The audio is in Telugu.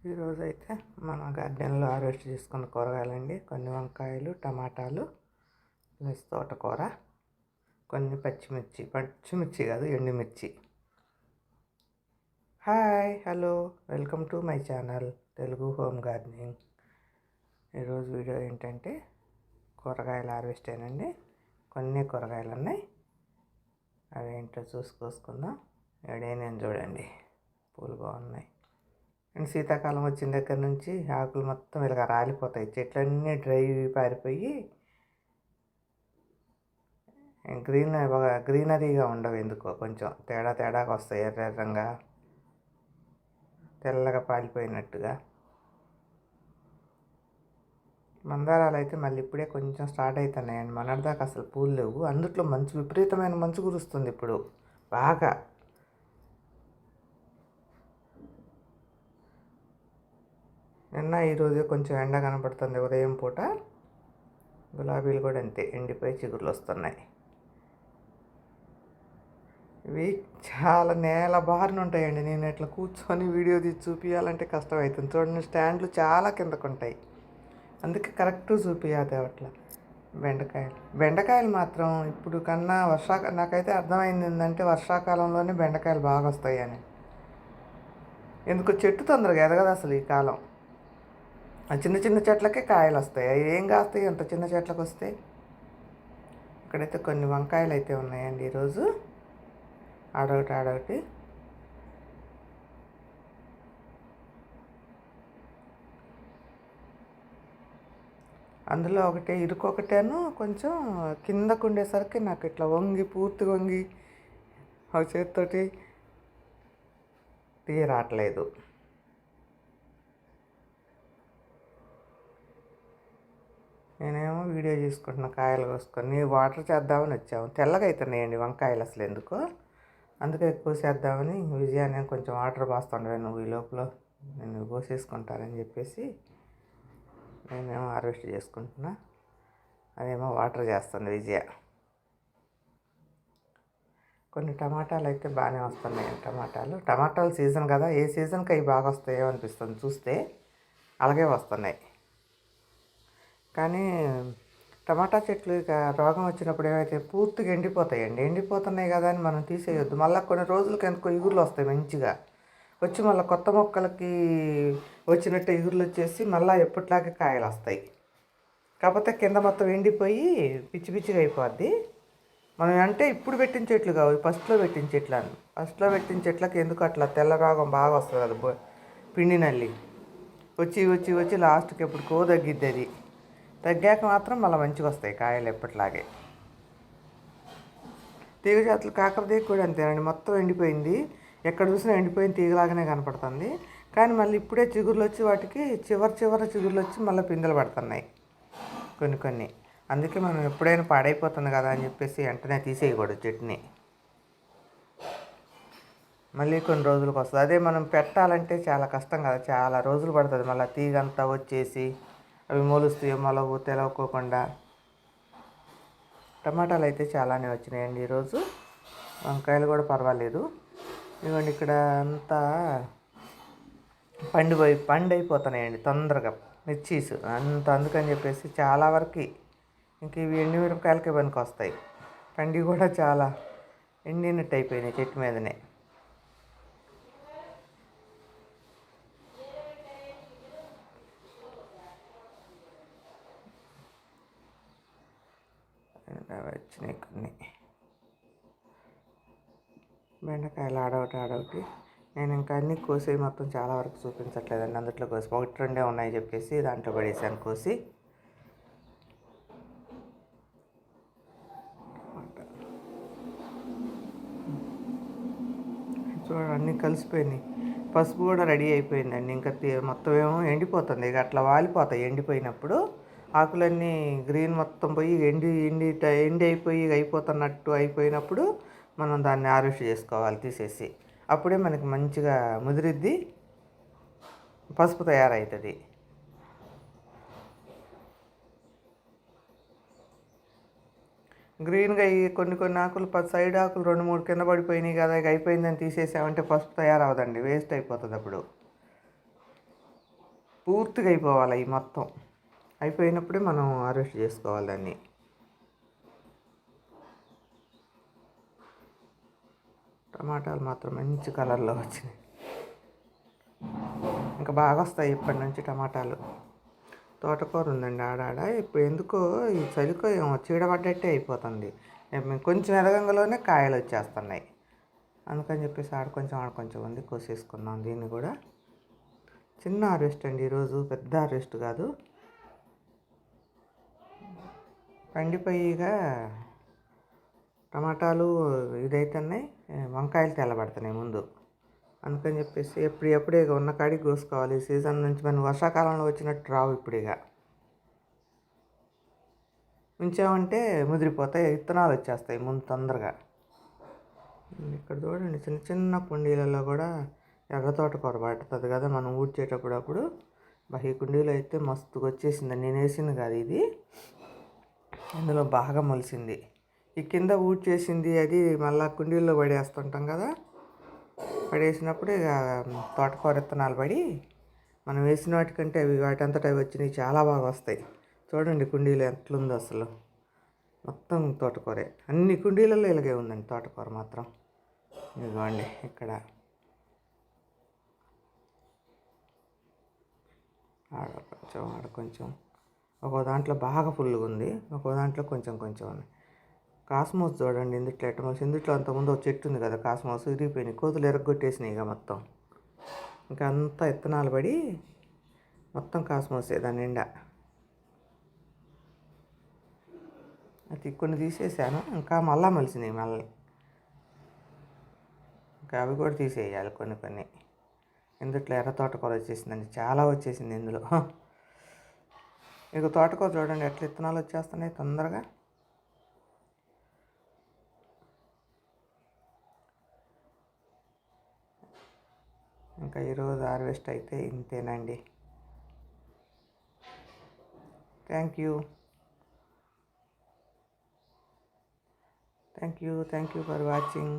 ఈరోజైతే మన గార్డెన్లో హార్వెస్ట్ చేసుకున్న కూరగాయలండి. కొన్ని వంకాయలు, టమాటాలు, ప్లస్ తోటకూర, కొన్ని పచ్చిమిర్చి. పచ్చిమిర్చి కాదు, ఎండుమిర్చి. Hi, hello, welcome to my channel Telugu home gardening. ఈరోజు వీడియో ఏంటంటే కూరగాయలు హార్వెస్ట్ అయినండి. కొన్ని కూరగాయలు ఉన్నాయి, అవి ఏంటో చూసుకొసుకుందాం. నేను చూడండి, పూలు బాగున్నాయి. అండ్ శీతాకాలం వచ్చిన దగ్గర నుంచి ఆకులు మొత్తం ఇలాగ రాలిపోతాయి, చెట్లన్నీ డ్రై పారిపోయి గ్రీనరీగా ఉండవు. ఎందుకో కొంచెం తేడాగా వస్తాయి, ఎర్రగా తెల్లగా పాలిపోయినట్టుగా. మందారాలు అయితే మళ్ళీ ఇప్పుడే కొంచెం స్టార్ట్ అవుతున్నాయండి. మొన్నటిదాకా అసలు పూలు లేవు. అందుట్లో విపరీతమైన మంచు కురుస్తుంది ఇప్పుడు బాగా. నిన్న ఈరోజు కొంచెం ఎండ కనపడుతుంది ఉదయం పూట. గులాబీలు కూడా అంతే, ఎండిపోయి చిగురులు వస్తున్నాయి. ఇవి చాలా నేల బారిన ఉంటాయండి. నేను ఇట్లా కూర్చొని వీడియో తీసి చూపించాలంటే కష్టం అవుతుంది. చూడండి, స్టాండ్లు చాలా కిందకు ఉంటాయి, అందుకే కరెక్ట్ చూపించాలి. అట్లా బెండకాయలు మాత్రం ఇప్పుడు కన్నా నాకైతే అర్థమైంది ఏంటంటే వర్షాకాలంలోనే బెండకాయలు బాగా వస్తాయని. ఎందుకు చెట్టు తొందరగా ఎదగదు అసలు ఈ కాలం. ఆ చిన్న చిన్న చెట్లకే కాయలు వస్తాయి. అవి ఏం కాస్తాయి అంత చిన్న చెట్లకు వస్తే. ఇక్కడైతే కొన్ని వంకాయలు అయితే ఉన్నాయండి ఈరోజు, ఆడొకటి. అందులో ఒకటే ఇరుకొకటేను కొంచెం కిందకు ఉండేసరికి నాకు ఇట్లా పూర్తిగా వంగి ఆ చేతితోటి తీయరాట్లేదు. నేనేమో వీడియో చేసుకుంటున్నా కాయలు కోసుకొని. వాటర్ చేద్దామని వచ్చాము. తెల్లగా అవుతున్నాయండి వంకాయలు అసలు ఎందుకో, అందుకే ఎక్కువ చేద్దామని విజయాన్ని కొంచెం వాటర్ పోస్తుండే, నువ్వు ఈ లోపల నేను కోసేసుకుంటానని చెప్పేసి నేనేమో హార్వెస్ట్ చేసుకుంటున్నా. అదేమో వాటర్ చేస్తుంది విజయ. కొన్ని టమాటాలు అయితే బాగానే వస్తున్నాయి. టమాటాలు సీజన్ కదా, ఏ సీజన్కి అవి బాగా వస్తాయో అనిపిస్తుంది చూస్తే. అలాగే వస్తున్నాయి. కానీ టమాటా చెట్లు ఇక రోగం వచ్చినప్పుడు ఏమైతే పూర్తిగా ఎండిపోతున్నాయి కదా అని మనం తీసేయొద్దు. మళ్ళీ కొన్ని రోజులకి ఎందుకో ఇగుర్లు వస్తాయి మంచిగా వచ్చి, మళ్ళీ కొత్త మొక్కలకి వచ్చినట్టు ఇగుర్లు వచ్చేసి మళ్ళీ ఎప్పటిలాగే కాయలు వస్తాయి. కాకపోతే కింద మొత్తం ఎండిపోయి పిచ్చిగా అయిపోద్ది. మనం అంటే ఇప్పుడు పెట్టిన చెట్లు కావు, ఫస్ట్లో పెట్టిన చెట్లకి ఎందుకు అట్లా తెల్ల రోగం బాగా వస్తుంది. అది పిండి నల్లి వచ్చి లాస్ట్కి ఎప్పుడుకో తగ్గిద్ది. అది తగ్గాక మాత్రం మళ్ళీ మంచిగా వస్తాయి కాయలు ఎప్పటిలాగే. తీగ జాతులు కాకరదీగ కూడా అంతేనండి, మొత్తం ఎండిపోయింది. ఎక్కడ చూసినా ఎండిపోయిన తీగలాగానే కనపడుతుంది. కానీ మళ్ళీ ఇప్పుడే చిగుర్లు వచ్చి వాటికి చివరి చిగుర్లు వచ్చి మళ్ళీ పిందెలు పడుతున్నాయి కొన్ని. అందుకే మనం ఎప్పుడైనా పాడైపోతుంది కదా అని చెప్పేసి వెంటనే తీసేయకూడదు చెట్టుని. మళ్ళీ కొన్ని రోజులకు వస్తుంది. అదే మనం పెట్టాలంటే చాలా కష్టం కదా, చాలా రోజులు పడుతుంది. మళ్ళీ తీగ అంతా వచ్చేసి అవి మొలుస్తాయో మొలవు తెలవకోకుండా. టమాటాలు అయితే చాలానే వచ్చినాయండి ఈరోజు. వంకాయలు కూడా పర్వాలేదు. ఇదిగోండి, ఇక్కడ అంతా పండైపోతున్నాయండి తొందరగా మిర్చీస్ అంత. అందుకని చెప్పేసి చాలా వరకు ఇంక ఇవి ఎండుమిరపకాయలకే పనికి వస్తాయి. పండి కూడా చాలా ఎండినట్టు అయిపోయినాయి చెట్టు మీదనే. వచ్చినాయి కొన్ని బెండకాయలు ఆడొకటి. నేను ఇంకా అన్నీ కోసి మొత్తం చాలా వరకు చూపించట్లేదండి. అందులో కోసి 1-2 ఉన్నాయి చెప్పేసి దాంట్లో పడేసాను కోసి. చూడండి, అన్నీ కలిసిపోయినాయి. పసుపు కూడా రెడీ అయిపోయిందండి. ఇంకా మొత్తం ఏమో ఎండిపోతుంది. ఇక అట్లా వాలిపోతాయి ఎండిపోయినప్పుడు. ఆకులన్నీ గ్రీన్ మొత్తం పోయి ఎండి అయిపోతున్నట్టు అయిపోయినప్పుడు మనం దాన్ని హార్వెస్ట్ చేసుకోవాలి తీసేసి. అప్పుడే మనకి మంచిగా ముదిరిద్ది, పసుపు తయారవుతుంది. గ్రీన్గా కొన్ని ఆకులు సైడ్ ఆకులు 2-3 కింద పడిపోయినాయి కదా, ఇక అయిపోయిందని తీసేసామంటే పసుపు తయారవదండి, వేస్ట్ అయిపోతుంది అప్పుడు. పూర్తిగా అయిపోవాలి అవి మొత్తం. అయిపోయినప్పుడే మనం హార్వెస్ట్ చేసుకోవాలి దాన్ని. టమాటాలు మాత్రం మంచి కలర్లో వచ్చినాయి. ఇంకా బాగా వస్తాయి ఇప్పటి నుంచి టమాటాలు. తోటకూర ఉందండి ఆడాడ. ఇప్పుడు ఎందుకో ఈ చలికో ఏమో చీడపడ్డట్టే అయిపోతుంది. కొంచెం ఎదగంగలోనే కాయలు వచ్చేస్తున్నాయి. అందుకని చెప్పేసి ఆడ కొంచెం ఉంది, కోసేసుకున్నాం దీన్ని కూడా. చిన్న హార్వెస్ట్ అండి ఈరోజు, పెద్ద హార్వెస్ట్ కాదు. పండిపోయిగా టమాటాలు ఇదైతున్నాయి, వంకాయలు తెల్లబడుతున్నాయి ముందు. అందుకని చెప్పేసి ఎప్పుడే ఇక ఉన్న కాడికి కోసుకోవాలి. సీజన్ నుంచి మనం వర్షాకాలంలో వచ్చినట్టు రావు ఇప్పుడు. ఇక ఉంచామంటే ముదిరిపోతాయి, విత్తనాలు వచ్చేస్తాయి ముందు తొందరగా. ఇక్కడ చూడండి చిన్న చిన్న కుండీలలో కూడా ఎర్ర తోటకూర పడుతుంది కదా మనం ఊడ్చేటప్పుడు. ఈ కుండీలో అయితే మస్తుగా వచ్చేసింది. నేను వేసింది కాదు ఇది, ఇందులో బాగా మొలిసింది. ఈ కింద ఊడ్చేసింది అది మళ్ళీ కుండీల్లో పడేస్తుంటాం కదా. పడేసినప్పుడు ఇక తోటకూర విత్తనాలు పడి మనం వేసిన వాటికంటే అవి వాటంతట అవి వచ్చినాయి, చాలా బాగా వస్తాయి. చూడండి కుండీలో ఎట్లుందో అసలు, మొత్తం తోటకూరే. అన్ని కుండీలలో ఇలాగే ఉందండి తోటకూర మాత్రం. ఇదిగోండి ఇక్కడ ఆడ కొంచెం ఒక్కో దాంట్లో బాగా ఫుల్గా ఉంది, ఒక్కో దాంట్లో కొంచెం ఉంది. కాస్మోస్ చూడండి ఇందుట్లో ఎట్టమోస్. ఇందుట్లో అంతకుముందు ఒక చెట్టు ఉంది కదా కాస్మోస్, ఇరిగిపోయినాయి, కోతులు ఎరగొట్టేసినాయి ఇక మొత్తం. ఇంకా అంతా విత్తనాలు పడి మొత్తం కాస్మోసే దాని నిండా. అది కొన్ని తీసేసాను, ఇంకా మళ్ళా మలిసినాయి మళ్ళీ. ఇంకా అవి కూడా తీసేయాలి కొన్ని. ఇందుట్లో ఎర్ర తోటకూర వచ్చేసిందండి, చాలా వచ్చేసింది ఇందులో. ఇక తోటకూర చూడండి ఎట్లా విత్తనాలు వచ్చేస్తున్నాయి తొందరగా. ఇంకా ఈరోజు హార్వెస్ట్ అయితే ఇంతేనండి. Thank you for watching.